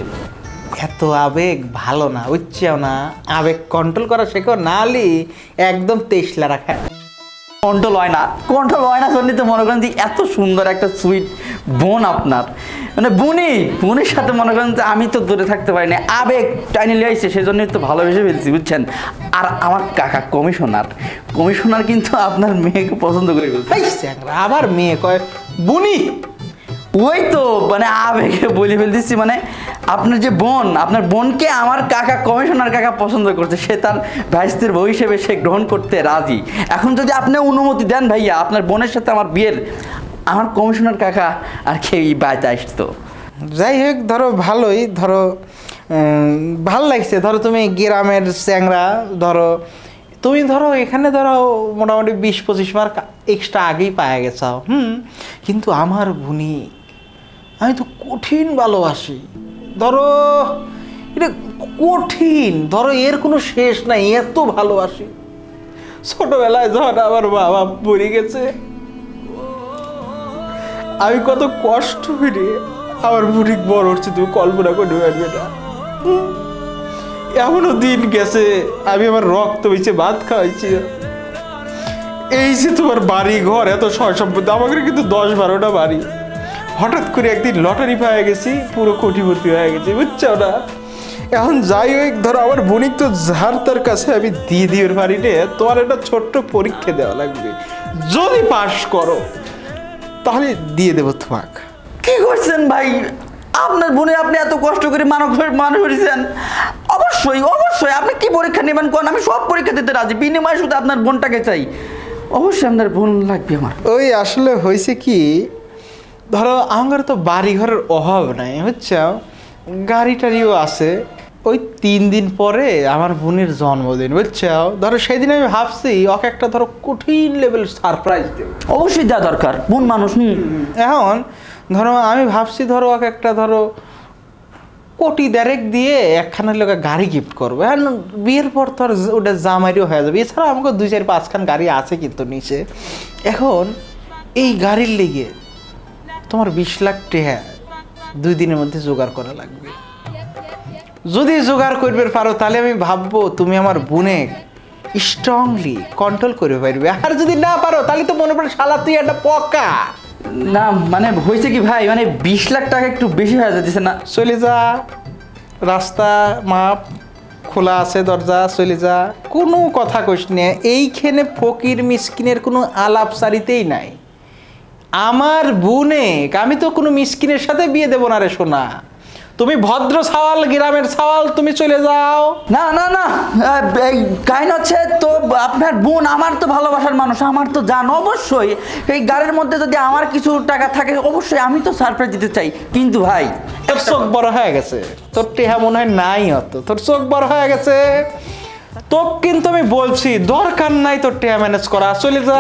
এত আবেগ ভালো না, বুঝছেও না? আবেগ কন্ট্রোল করা শেখো, নালি একদম তেইশলা রাখা। কন্ট্রোল হয় না জন্যই তো মনে করেন যে এত সুন্দর একটা সুইট বোন আপনার, মানে বোনের সাথে মনে করেন যে আমি তো দূরে থাকতে পারি না, আবেগ টাইনে লিয়েছে, সেজন্যই তো ভালোবেসে ফেলছি, বুঝছেন? আর আমার কাকা কমিশনার কিন্তু আপনার মেয়েকে পছন্দ করে ফেলছে। এই চ্যাংরা আবার মেয়ে কয় বুনি। ওই তো মানে আবেগে বলে ফেলতেছি, মানে আপনার যে বোন, আপনার বোনকে আমার কাকা, কমিশনার কাকা পছন্দ করছে, সে তার ভাইস্তির বউ হিসেবে সে গ্রহণ করতে রাজি। এখন যদি আপনি অনুমতি দেন ভাইয়া, আপনার বোনের সাথে আমার বিয়ের, আমার কমিশনার কাকা আর কেউ বাড়িতে আসতো। যাই হোক, ধরো ভালোই, ধরো ভাল লাগছে। ধরো তুমি গ্রামের চ্যাংরা, ধরো তুমি ধরো এখানে ধরো মোটামুটি 20-25 মার্ক এক্সট্রা আগেই পাওয়া গেছো। কিন্তু আমার বুনি আমি তো কঠিন ভালোবাসি, ধরো এটা কঠিন, ধরো এর কোনো শেষ নাই, এত ভালোবাসি। ছোটবেলায় যখন আমার বাবা মরে গেছে, আমি কত কষ্ট করে আমার বুড়ি বড় হচ্ছে, তুমি কল্পনা করে পারবে না। এমনও দিন গেছে আমি আমার রক্ত বেঁচে ভাত খাওয়াইছি। এই যে তোমার বাড়ি ঘর এত সয় সম্পত্তি, আমাকে কিন্তু 10-12টা বাড়ি, হঠাৎ করে একদিন লটারি পেয়ে গেছি, পুরো কোটিপতি হয়ে গেছি, বুঝছো না? এখন যাই হোক, ধরো আমার বোনিক তো যার তার কাছে আমি দিয়ে দিই ওর বাড়িতে, তোমার একটা ছোট্ট পরীক্ষা দেওয়া লাগবে, যদি পাস করো তাহলে দিয়ে দেবো তোমাকে। কি করছেন ভাই? আপনার বোনের আপনি এত কষ্ট করে মানুষ করেছেন, অবশ্যই আপনি কি পরীক্ষা নেবেন কোন? আমি সব পরীক্ষা দিতে রাজি, বিনিময়ে শুধু আপনার বোনটাকে চাই, অবশ্যই আপনার বোন লাগবে আমার। ওই আসলে হয়েছে কি, ধরো আমার তো বাড়ি ঘরের অভাব নাই, বুঝছো? গাড়ি টাড়িও আছে। ওই 3 দিন পরে আমার বোনের জন্মদিন, বুঝছো? ধরো সেই দিন আমি ভাবছি ওকে একটা ধরো কঠিন লেভেল সারপ্রাইজ দেবো। অবশ্যই দেওয়া দরকার, বোন মানুষ। এখন ধরো আমি ভাবছি ধরো ওকে একটা ধরো 1.5 দিয়ে একখানা লোকে গাড়ি গিফট করবো। হ্যাঁ, বিয়ের পর তো আর ওটা জামাইরও হয়ে যাবে। এছাড়া আমাকে 2-4-5 খান গাড়ি আছে কিন্তু নিচে। এখন এই গাড়ির লেগে তোমার 20 লাখ টাকা 2 দিনের মধ্যে জোগাড় করা লাগবে। যদি জোগাড় করবে পারো তাহলে আমি ভাববো তুমি আমার বোনে স্ট্রংলি কন্ট্রোল করে পারবে, আর যদি না পারো তাহলে তো মনে পড়ে শালা তুই একটা পকা। না মানে হয়েছে কি ভাই, মানে 20 লাখ টাকা একটু বেশি হয়ে যাচ্ছে না? চলে যা, রাস্তা মাপ খোলা আছে, দরজা, চলে যা, কোনো কথা কইস না। এইখানে ফকির মিসকিনের কোনো আলাপ সারিতেই নাই। আমার বোনে আমি তো কোনো মিসকিনের সাথে বিয়ে দেবো না রে সোনা। তুমি ভদ্র ছাওয়াল, গ্রামের ছাওয়াল, তুমি চলে যাও। না এই কাহিনী হচ্ছে তো আপনার বোন আমার তো ভালোবাসার মানুষ, আমার তো জান, অবশ্যই এই গাড়ির মধ্যে যদি আমার কিছু টাকা থাকে অবশ্যই আমি তো সারপ্রাইজ দিতে চাই। কিন্তু ভাই তোর চোখ বড় হয়ে গেছে, তোর টেহা মনে হয় নাই হতো, তোর চোখ বড় হয়ে গেছে। তোকে কিন্তু আমি বলছি দরকার নাই তোর টেহা ম্যানেজ করা, চলে যা।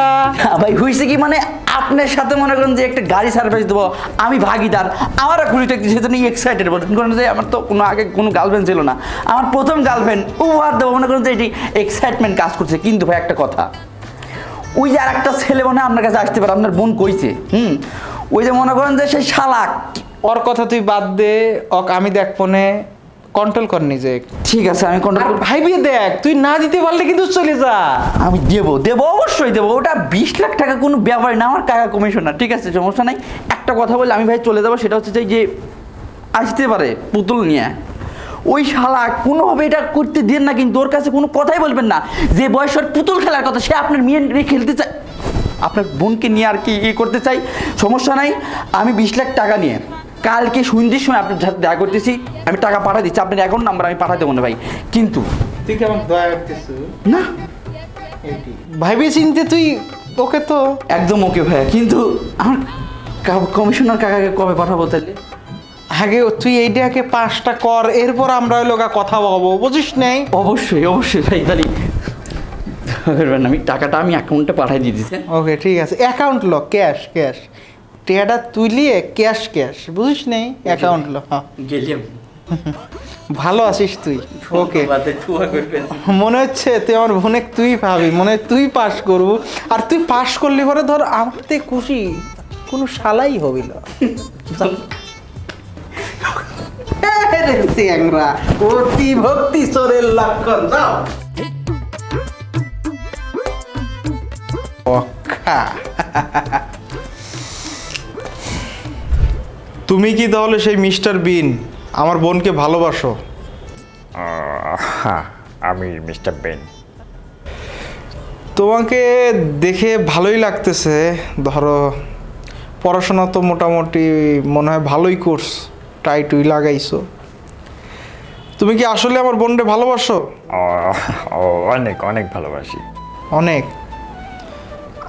ভাই হয়েছে কি, মানে আপনার সাথে মনে করেন যে একটা গাড়ি সারপ্রাইজ দেবো, আমি ভাগিদার, আমার ঘুরিটা সেজন্য এক্সাইটেড বলেন করেন যে আমার তো আগে কোনো গার্লফ্রেন্ড ছিল না, আমার প্রথম গার্লফ্রেন্ড, উপহার দেবো, মনে করেন যে এটি এক্সাইটমেন্ট কাজ করছে। কিন্তু ভাই একটা কথা, ওই যে আর একটা ছেলে মনে হয় আপনার কাছে আসতে পারে, আপনার বোন কইছে, ওই যে মনে করেন যে সেই শালাক। ওর কথা তুই বাদ দে, আমি দেখ ফোনে কন্ট্রোল কর নিজে। ঠিক আছে আমি কন্ট্রোল করব। ভাইবি দেখ, তুই না দিতে পারলে কিন্তু চলে যা। আমি দেবো অবশ্যই দেবো। ওটা 20 লাখ টাকা কোনো ব্যাপারই না, আমার টাকা কমিশন না। ঠিক আছে সমস্যা নাই। একটা কথা বলে আমি ভাই চলে যাবো, সেটা হচ্ছে যে আসতে পারে পুতুল নিয়ে, ওই শালা কোনোভাবে এটা করতে দেন না, কিন্তু ওর কাছে কোনো কথাই বলবেন না। যে বয়সের পুতুল খেলার কথা, সে আপনার মেয়ে নিয়ে খেলতে চায়, আপনার বোনকে নিয়ে আর কি করতে চাই। সমস্যা নাই, আমি 20 লাখ টাকা নিয়ে কালকে সন্ধ্যের সময় আপনার সাথে দেখা করতেছি। আমি টাকা পাঠিয়ে দিচ্ছি, আপনার অ্যাকাউন্ট নাম্বার আমি পাঠাতে মনে ভাই। কিন্তু তুই কেমন দয়া করতেছ না, ভাইবি চিনতে তুই ওকে তো একদম ওকে ভাইয়া, কিন্তু আমার কমিশনার কাকাকে কবে পাঠাবো তাহলে? আগে তুই এইটাকে 5টা কর, এরপর আমরা ওই লোকা কথা বলবো, বুঝিস নেই? অবশ্যই অবশ্যই ভাই, তাহলে আমি টাকাটা আমি অ্যাকাউন্টে পাঠিয়ে দিয়ে দিচ্ছি। ওকে ঠিক আছে, অ্যাকাউন্ট লো, ক্যাশ টেয়াটা তুলিয়ে ক্যাশ, বুঝিস নেই? অ্যাকাউন্ট লো। হ্যাঁ, গেলাম। ভালো আছিস তুই? ওকে, মনে হচ্ছে তুই আমার বোনে তুই পাবি, মনে হয় তুই পাস করবো। আর তুই পাস করলে পরে ধর আমাতে খুশি কোনো শালাই হবিল। অতি ভক্তি চোরের লক্ষণ, যাও। তুমি কি তাহলে সেই মিস্টার বিন, আমার বোনকে ভালোবাসো? হ্যাঁ, আমি মিস্টার বেন। তোমাকে দেখে ভালোই লাগতেছে। ধরো পড়াশোনা তো মোটামুটি মনে হয় ভালোই কোর্স টাই লাগাইছো। তুমি কি আসলে আমার বোনকে ভালোবাসো? অনেক অনেক ভালোবাসি। অনেক।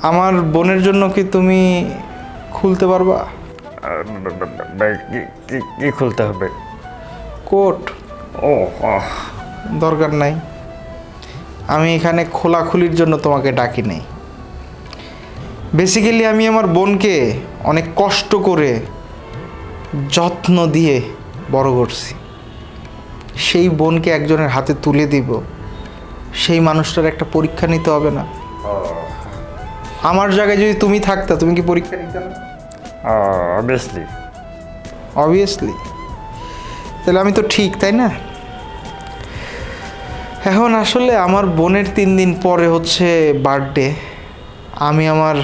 আমার বোনের জন্য কি তুমি খুলতে পারবা? কি খুলতে হবে? কোট? ও দরকার নাই, আমি এখানে খোলাখুলির জন্য তোমাকে ডাকি নাই। বেসিক্যালি আমি আমার বোনকে অনেক কষ্ট করে যত্ন দিয়ে বড় করছি। সেই বোনকে একজনের হাতে তুলে দিব, সেই মানুষটার একটা পরীক্ষা নিতে হবে না? আমার জায়গায় যদি তুমি থাকতা, তুমি কি পরীক্ষা নিতে না? অবভিয়াসলি। তাহলে আমি তো ঠিক, তাই না? এখন আসলে আমার বোনের 3 দিন পরে হচ্ছে বার্থডে। আমি আমার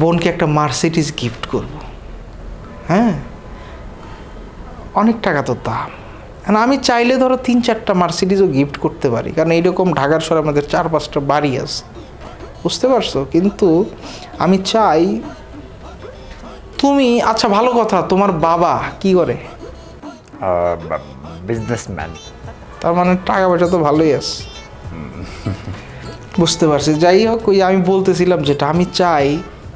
বোনকে একটা মার্সিডিজ গিফট করব। হ্যাঁ, অনেক টাকা তো দাম। এখন আমি চাইলে ধরো 3-4টা মার্সিডিজও গিফট করতে পারি, কারণ এইরকম ঢাকার শহরে আমাদের 4-5টা বাড়ি আছে, বুঝতে পারছো? কিন্তু আমি চাই তুমি, আচ্ছা ভালো কথা, তোমার বাবা কি করে? বিজনেসম্যান। তার মানে টাকা পয়সা তো ভালোই আছে। বুঝতে পারছি। যাই হোক, ওই আমি বলতেছিলাম যেটা, আমি চাই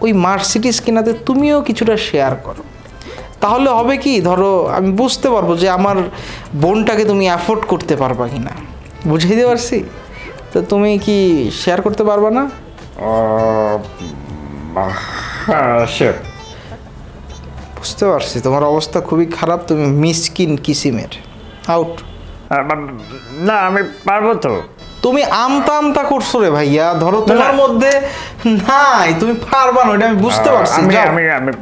ওই মার্সিডিজ কেনাতে তুমিও কিছুটা শেয়ার করো। তাহলে হবে কি, ধরো আমি বুঝতে পারবো যে আমার বোনটাকে তুমি অ্যাফোর্ড করতে পারবা কি না, বুঝাইতে পারছি? তো তুমি কি শেয়ার করতে পারবা না? শিওর। বুঝতে পারছি তোমার অবস্থা খুবই খারাপ, তুমি মিসকিন কিসিমের। আউট। না, আমি পারবো তো। তুমি আমতা করছো রে ভাইয়া, ধরো তোমার মধ্যে নাই, তুমি পারবা না, এটা আমি বুঝতে পারছি। যাও। আমি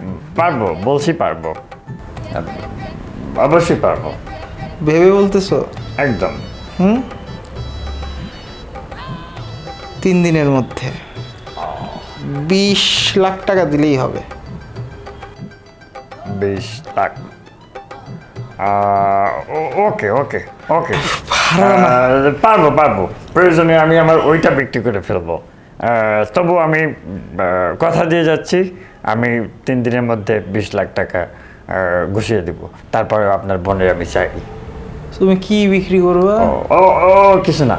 পারবো, বলছি পারবো, অবশ্যই পারবো। ভেবে বলতেছো? একদম। 3 দিনের মধ্যে 20 লাখ টাকা দিলেই হবে। 20 লাখ? ওকে ওকে ওকে, পারবো। প্রয়োজনে আমি আমার ওইটা বিক্রি করে ফেলবো। তবু আমি কথা দিয়ে যাচ্ছি, আমি 3 দিনের মধ্যে 20 লাখ টাকা ঘুষিয়ে দিব। তারপরে আপনার বোনের আমি চাই। তুমি কি বিক্রি করবা? ও কিছু না,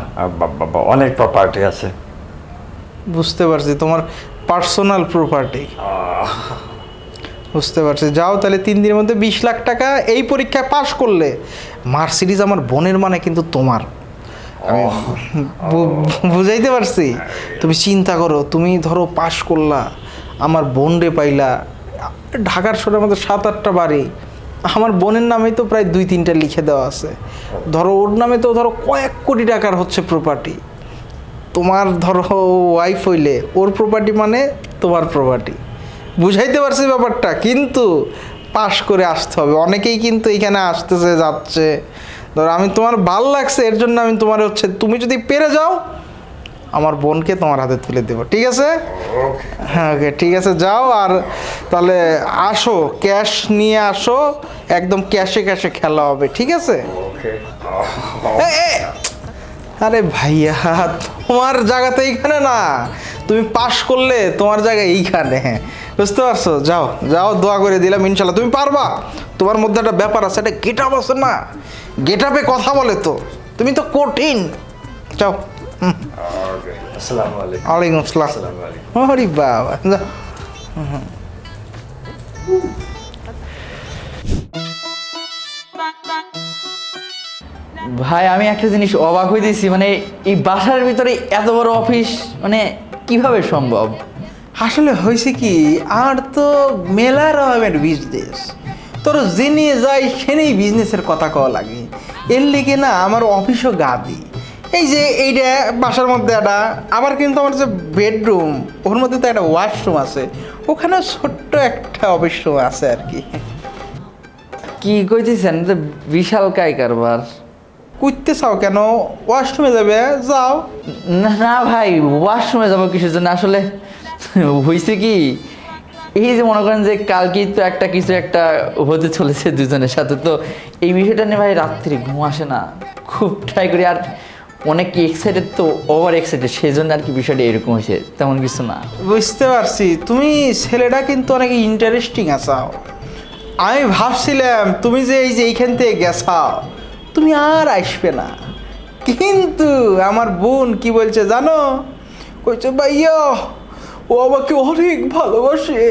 অনেক প্রপার্টি আছে। বুঝতে পারছি, তোমার পার্সোনাল প্রপার্টি। বুঝতে পারছি। যাও তাহলে 3 দিনের মধ্যে 20 লাখ টাকা। এই পরীক্ষায় পাশ করলে মার্সিডিজ আমার বোনের মানে কিন্তু তোমার। আমি বুঝাইতে পারছি? তুমি চিন্তা করো, তুমি ধরো পাশ করলা, আমার বোন রে পাইলা। ঢাকার শহরে আমাদের 7-8টা বাড়ি, আমার বোনের নামেই তো প্রায় 2-3টা লিখে দেওয়া আছে। ধরো ওর নামে তো ধরো কয়েক কোটি টাকার হচ্ছে প্রপার্টি। তোমার ধরো ওয়াইফ হইলে ওর প্রপার্টি মানে তোমার প্রপার্টি। বুঝাইতে পারছি ব্যাপারটা, কিন্তু পাশ করে আসতে হবে। অনেকেই কিন্তু এখানে আসতেছে যাচ্ছে, ধর আমি তোমার ভাল লাগছে এর জন্য আমি তোমার হচ্ছে, তুমি যদি পেরে যাও আমার বোনকে তোমার হাতে তুলে দেবো, ঠিক আছে? হ্যাঁ ওকে, ঠিক আছে, যাও। আর তাহলে আসো, ক্যাশ নিয়ে আসো, একদম ক্যাশে ক্যাশে খেলা হবে, ঠিক আছে? এ, এ, আরে ভাইয়া, তোমার জায়গা তো এইখানে না, তুমি পাশ করলে তোমার জায়গা এইখানে, বুঝতে পারছো? যাও যাও, দোয়া করে দিলাম, ইনশাল্লাহ তুমি পারবা। তোমার মধ্যে একটা ব্যাপার আছে, একটা গেট আপ আছে না, গেট আপে কথা বলে তো, তুমি তো কঠিন। যাও। ওয়ালাইকুম আসসালাম। আরে বাবা, যাও। ভাই আমি একটা জিনিস অবাক হইতেছি, মানে এই বাসার ভিতরে এত বড় অফিস মানে কিভাবে সম্ভব? আসলে হয়েছে কি, আর তো মেলা রকমের বিজনেস, তোর জেনে যাই সেনেই বিজনেসের কথা কওয়া লাগে। এর লিগে না আমার অফিসও গাদি। এই যে এইটা বাসার মধ্যে একটা, আবার কিন্তু আমার যে বেডরুম ওর মধ্যে তো একটা ওয়াশরুম আছে, ওখানে ছোট্ট একটা অফিস রুম আছে আর কি। কি কইতেছেন, তো বিশাল কাই কারবার। করতে চাও কেন? ওয়াশরুমে যাবে, যাও। না না ভাই, ওয়াশরুমে যাবো কিসের জন্য? আসলে হয়েছে কি, এই যে মনে করেন যে কালকেই তো একটা কিছু একটা হতে চলেছে দুজনের সাথে, তো এই বিষয়টা নিয়ে ভাই রাত্রি ঘুম আসে না, খুব ট্রাই করি। আর অনেক এক্সাইটেড, তো ওভার এক্সাইটেড, সেই জন্য আর কি বিষয়টা এরকম হয়েছে, তেমন কিছু না। বুঝতে পারছি, তুমি ছেলেটা কিন্তু অনেক ইন্টারেস্টিং আসাও। আমি ভাবছিলাম তুমি যে এই যে এইখান থেকে গেছাও তুমি আর আসবে না, কিন্তু আমার বোন কি বলছে জানো? কইছে ভাইয়া ও আমাকে অনেক ভালোবাসে,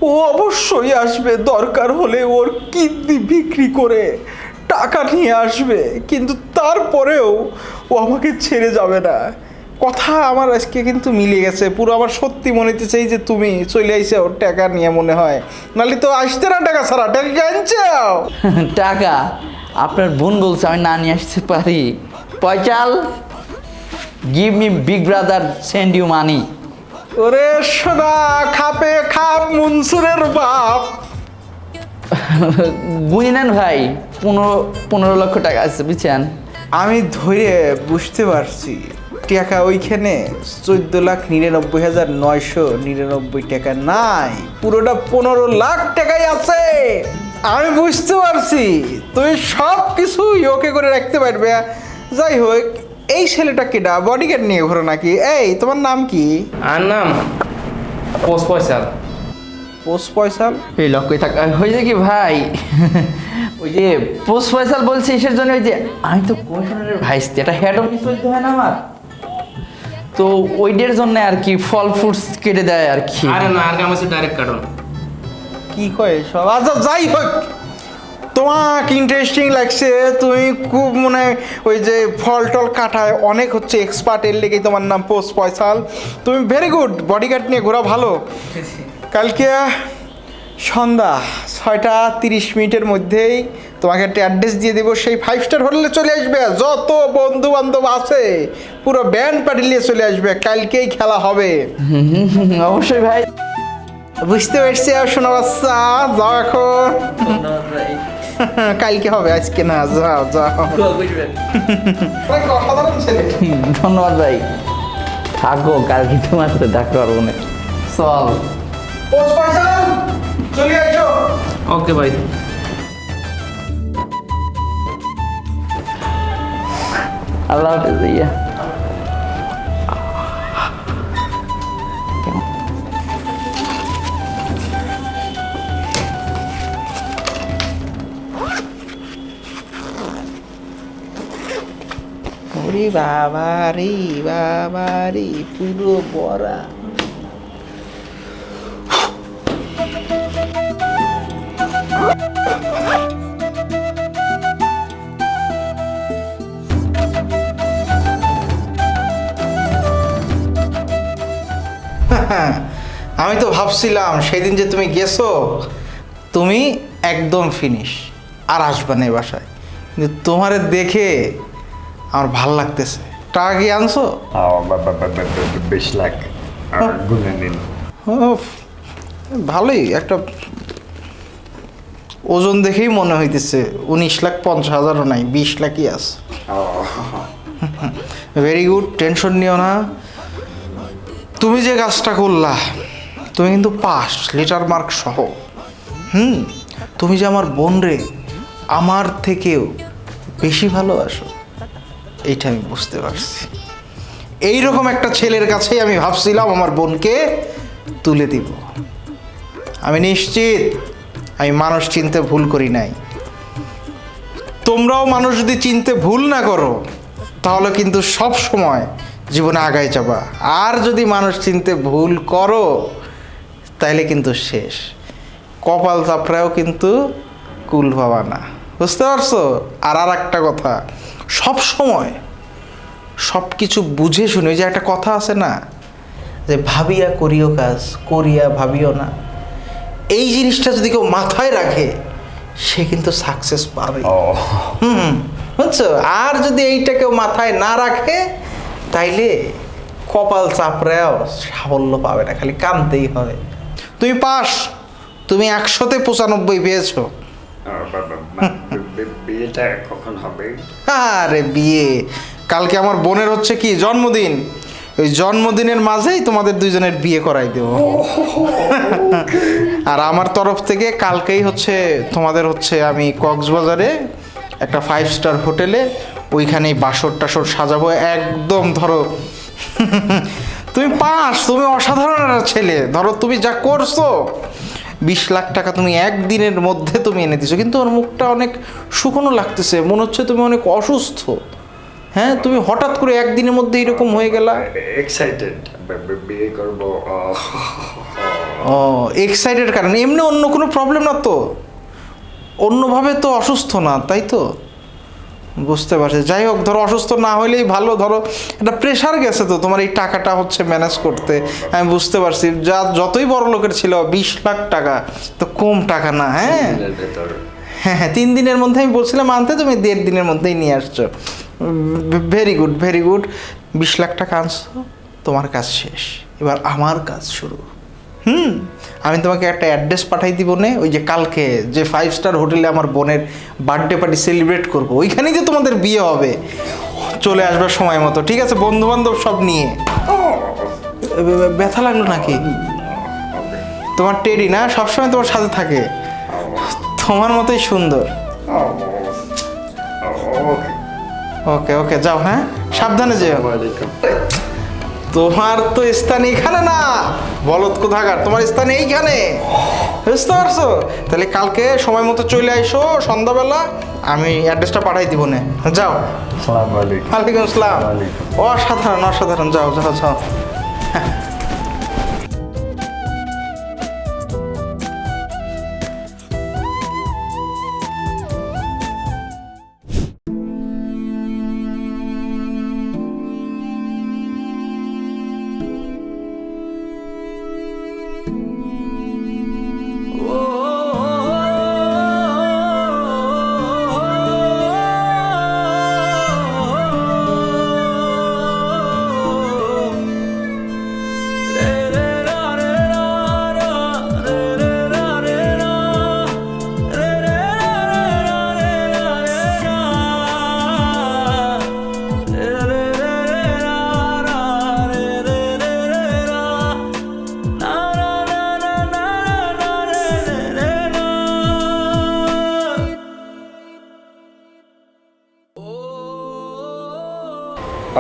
ও অবশ্যই আসবে, দরকার হলে ওর কিডনি বিক্রি করে টাকা নিয়ে আসবে, কিন্তু তারপরেও ও আমাকে ছেড়ে যাবে না। কথা আমার আজকে কিন্তু মিলে গেছে পুরো, আমার সত্যি মনে হইতেছে যে তুমি চলে আইসে ওর টাকা নিয়ে, মনে হয় নাহলে তো আসতে না টাকা ছাড়া। টাকা আনছাও? টাকা আপনার বোন বলছে আমি না নিয়ে আসতে পারি। পয়চাল, give me big brother send you money. ওরে সোনা, খাপে খাপ মনসুরের বাপ। গুনি নেন ভাই, 15 লক্ষ টাকা আছে বুঝছেন। আমি ধরে বুঝতে পারছি টাকা ওইখানে 14,99,999 টাকা নাই, পুরোটা 15 লাখ টাকাই আছে। আমি বুঝতে পারছি তুমি সব কিছু ওকে করে রাখতে পারবে। যাই হোক, এই ছেলেটা কেডা? বডিগার্ড নিয়ে ঘোরো নাকি? এই তোমার নাম কি? আর নাম পোস্ট পয়সা। পোস্ট পয়সাল? এই লক্ষ্যই থাক। হয়েছে কি ভাই, ওই যে পোস্ট পয়সাল বলছে এসের জন্য, ওই যে আমি তো কমিশনারের ভাইস, এটা হেড অফিস বলতে হয় না আমার, তো ওইটার জন্য আর কি ফল ফ্রুটস কেটে দেয় আর কি। আরে না, আর কাম আছে ডাইরেক্ট কাটুন। কি কয় সব? আচ্ছা যাই হোক, তোমাকে ইন্টারেস্টিং লাগছে, তুমি খুব মনে ওই যে ফল টল কাটায় অনেক হচ্ছে এক্সপার্ট, এর লেগেই তোমার নাম পোস্ট পয়সাল। তুমি ভেরি গুড, বডিগার্ড নিয়ে ঘোরা ভালো। কালকে সন্ধ্যা 6:30 মধ্যেই তোমাকে একটা অ্যাড্রেস দিয়ে দেবো, সেই 5 স্টার হোটেলে চলে আসবে, যত বন্ধু বান্ধব আছে পুরো ব্যান্ড পার্টি নিয়ে চলে আসবে, কালকেই খেলা হবে। অবশ্যই ভাই। বুঝতে পারছি। আর শোনো বাচ্চা, যাও এখন, কালকে হবে, আজকে না, যাও যাও। অসাধারণ ছেলে। ধন্যবাদ ভাই, থাকো, কালকে তোমার সাথে ডাকতে পারবো না। চল। পোস্ট পয়সাল, চলে আসো। ওকে ভাই। আল্লাহ হাফেজ ভাইয়া। ওরে বাবা রে, পুরো বড়া। আমি তো ভাবছিলাম সেদিন যে তুমি গেছো, তুমি একদম ফিনিশ, আর আসবে না এই বাসায়, কিন্তু তোমারে দেখে আমার ভাল লাগতেছে। টাকা কি আনছো? 20 লাখ গুনে নিন। উফ, ভালোই একটা ওজন দেখেই মনে হইতেছে 19,50,000ও নাই, 20 লাখই আছে। ভেরি গুড, টেনশন নিও না। তুমি যে কাজটা করলা, তুমি কিন্তু পাস, লেটার মার্ক সহ। তুমি যে আমার বোন রে আমার থেকেও বেশি ভালোবাসো, এইটা আমি বুঝতে পারছি। এইরকম একটা ছেলের কাছেই আমি ভাবছিলাম আমার বোনকে তুলে দিব। আমি নিশ্চিত আমি মানুষ চিনতে ভুল করি নাই। তোমরাও মানুষ যদি চিনতে ভুল না করো তাহলে কিন্তু সব সময় জীবনে আগায় যাবা। আর যদি মানুষ চিনতে ভুল করো তাইলে কিন্তু শেষ, কপাল চাপড়াও কিন্তু কুল পাবা না। বুঝতে পারছো? আর একটা কথা, সব সময় সব কিছু বুঝে শুনে, ওই যে একটা কথা আছে না যে ভাবিয়া করিও কাজ, করিয়া ভাবিও না, এই জিনিসটা যদি কেউ মাথায় রাখে সে কিন্তু সাকসেস পাবে। বুঝছো? আর যদি এইটা কেউ মাথায় না রাখে তাইলে কপাল চাপড়াও সাফল্য পাবে না, খালি কাঁদতেই হবে। তুমি পাস, তুমি 100-তে 95 পেয়েছো। বিয়েটা কখন হবে? আরে বিয়ে কালকে আমার বোনের হচ্ছে কি জন্মদিন, ওই জন্মদিনের মাঝেই তোমাদের দুইজনের বিয়ে করাই দেব। আর আমার তরফ থেকে কালকেই হচ্ছে তোমাদের হচ্ছে আমি কক্সবাজারে একটা 5 স্টার হোটেলে ওইখানেই বাসর টাসর সাজাবো একদম। ধরো তুমি পাস, তুমি অসাধারণ একটা ছেলে। ধরো তুমি যা করছো, 20 লাখ টাকা তুমি একদিনের মধ্যে তুমি এনে দিছো, কিন্তু ওর মুখটা অনেক শুকনো লাগতেছে, মনে হচ্ছে তুমি অনেক অসুস্থ। হ্যাঁ, তুমি হঠাৎ করে একদিনের মধ্যে এরকম হয়ে গেলা। এক্সাইটেড, বিয়ে করব। ও এক্সাইটেড কারণ, এমনি অন্য কোনো প্রবলেম না তো, অন্যভাবে তো অসুস্থ না, তাই তো? বুঝতে পারছি। যাই হোক, ধরো অসুস্থ না হইলেই ভালো। ধরো একটা প্রেশার গেছে তো তোমার এই টাকাটা হচ্ছে ম্যানেজ করতে, আমি বুঝতে পারছি। যা যতই বড় লোকের ছিল 20 লাখ টাকা তো কম টাকা না। হ্যাঁ হ্যাঁ, 3 দিনের মধ্যে আমি বলছিলাম আনতে, তুমি 1.5 দিনের মধ্যেই নিয়ে আসছো। Very good, very good. 20 lakh টাকা আনছো, তোমার কাজ শেষ, এবার আমার কাজ শুরু। আমি তোমাকে একটা অ্যাড্রেস পাঠাই দিব নে, ওই যে কালকে যে 5 স্টার হোটেলে আমার বোনের বার্থডে পার্টি সেলিব্রেট করবো, ওইখানেই যে তোমাদের বিয়ে হবে। চলে আসবে সময় মতো, ঠিক আছে? বন্ধু বান্ধব সব নিয়ে। ব্যথা লাগলো নাকি? তোমার টেডি না সবসময় তোমার সাথে থাকে, তোমার মতোই সুন্দর। ওকে ওকে, যাও। হ্যাঁ, সাবধানে যেও। তোমার তো স্থান এইখানে না, বলদ কোথাকার, তোমার স্থান এইখানে। বুঝতে পারছো? তাহলে কালকে সময় মতো চলে আইসো সন্ধ্যাবেলা, আমি অ্যাড্রেসটা পাঠাই দিব না। যাও। আসসালামু আলাইকুম। ওয়ালাইকুম আসসালাম। অসাধারণ অসাধারণ, যাও যাও যাও।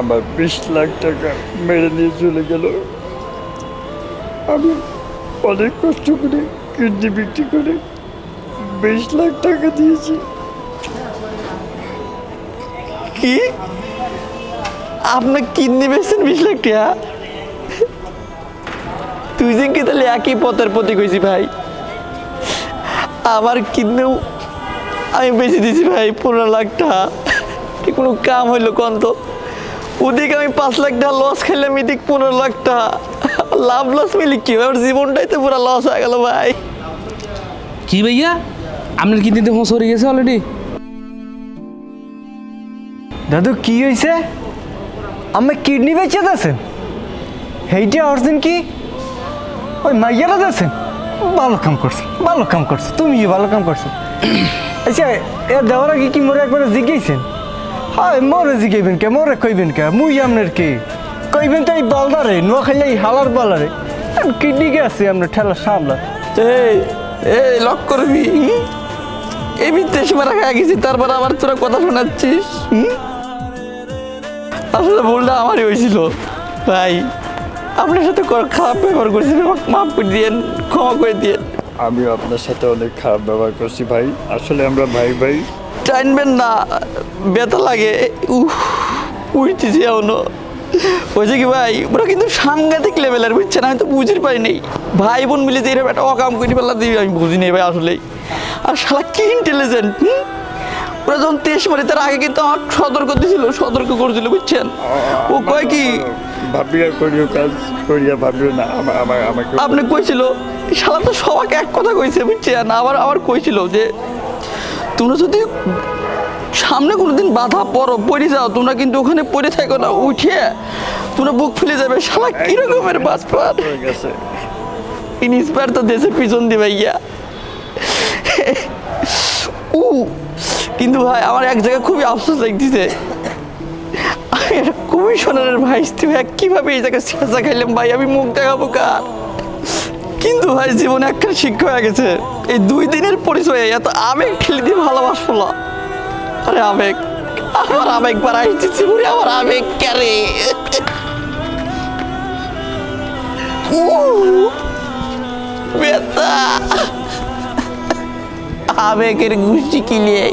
আমার 20 লাখ টাকা মেরে নিয়ে চলে গেল। আমি অনেক কষ্ট করে কিডনি বিক্রি করে 20 লাখ টাকা দিয়েছি। কি আপনার কিডনি বেচছেন 20 লাখ টাকা? তুই যে কি তাহলে একই পথের প্রতীক হয়েছি ভাই। আমার কিডনিও আমি বেঁচে দিয়েছি ভাই 15 লাখ টাকা। কি কোনো কাম হইলো কোন তো? ওদিকে আমি 5 লাখ টাকা লস খেলাম, এদিক 15 লাখ টাকা লাভ লস মিলি কি আমার জীবনটাই তো পুরো লস হয়ে গেল ভাই। কি ভাইয়া, আপনার কিডনিতে হোঁস হয়ে গেছে অলরেডি? দাদু কি হয়েছে? আমি কিডনি বেঁচে দিয়েছেন? এইটা অর্জন কি ওই মাইয়ারা দিয়েছেন? ভালো কাম করছো, ভালো কাম করছো, তুমি ভালো কাম করছো। আচ্ছা এ দেওয়ার আগে কি মোরে একবার জিজ্ঞাসেন? হয় মোরে জিজ্ঞাইবেন কে, মোরে কইবেন কে, মুই আপনার কে কইবেন? তো এই বলদারে নোয়া খাইলে এই হালার বলারে কি দিকে আছে আপনার ঠেলা সামলা। এই এই লক করবি, এই বিদ্বেষ মারা খাই গেছি, তারপর আবার তোরা কথা শোনাচ্ছিস। আসলে ভুলটা আমারই হয়েছিল ভাই, আপনার সাথে খারাপ ব্যবহার করছি, মাফ করে দিয়েন, ক্ষমা করে দিয়েন। আমিও আপনার সাথে অনেক খারাপ ব্যবহার করছি ভাই, আসলে আমরা ভাই ভাই। টাইনবেন না, ব্যথা লাগে, উঠতেছি এখনো। হয়েছে কি ভাই, ওরা কিন্তু সাংঘাতিক লেভেলের, বুঝছেন? আমি তো বুঝতে পারিনি ভাই বোন মিলে যে এরকম একটা অকাম করে ফেলা দিবি, আমি বুঝিনি ভাই আসলেই। আর শালা কি ইন্টেলিজেন্ট, ওরা যখন তেজ মারি তার আগে কিন্তু আমার সতর্ক দিয়েছিল, সতর্ক করছিল, বুঝছেন? ও কয় কি ভাবিয়া করিও কাজ করিয়া ভাবিও না, আমাকে আপনি কইছিল, শালা তো সবাইকে এক কথা কইছে, বুঝছেন? আবার কইছিল যে তোমরা যদি সামনে কোনোদিন বাধা পড়ে যাও, তোমরা কিন্তু ওখানে পড়ে থাকো না, উঠে তোমরা বুক ফেলে যাবে। শালা কিরকমের বাসপার, হয়ে গেছে। ইন্সপায়ার তো দেশের পিছন দিবে ইয়া। কিন্তু ভাই আমার এক জায়গায় খুবই আফসোস লাগতেছে, আমি একটা কমিশনারের ভাই কিভাবে এই জায়গায় শেষা খাইলাম ভাই, আমি মুখ দেখাবো কার? কিন্তু ভাই জীবনে একটা শিক্ষা হয়ে গেছে, এই 2 দিনের পরিচয়ে এত আবেগ ঠেলে দিয়ে ভালোবাসবো না। আরে আবেগ, আমার আবেগ বাড়াইছে জীবনে, আমার আবেগ ক্যারে বেতা আবেগের গুষ্টি কিলিয়ে